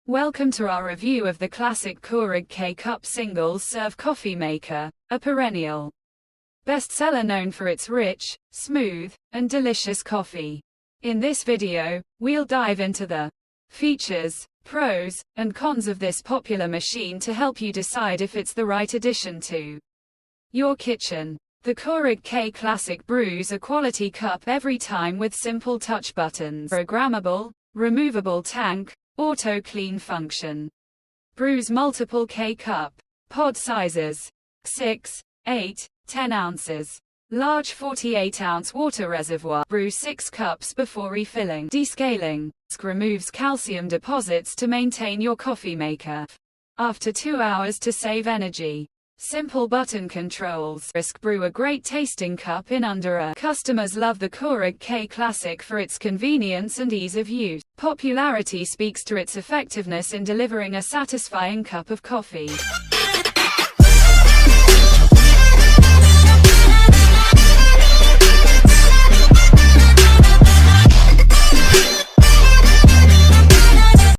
Welcome to our review of the classic Keurig K-Cup single-serve coffee maker, a perennial bestseller known for its rich, smooth, and delicious coffee. In this video, we'll dive into the features, pros, and cons of this popular machine to help you decide if it's the right addition to your kitchen. The Keurig K-Classic brews a quality cup every time with simple touch buttons, programmable, removable tank, auto clean function. Brews multiple K-cup pod sizes: 6, 8, 10 ounces. Large 48-ounce water reservoir. Brew 6 cups before refilling. Descaling. Removes calcium deposits to maintain your coffee maker after 2 hours to save energy. Simple button controls. Brew a great tasting cup in under a. Customers love the Keurig K-Classic for its convenience and ease of use. Popularity speaks to its effectiveness in delivering a satisfying cup of coffee.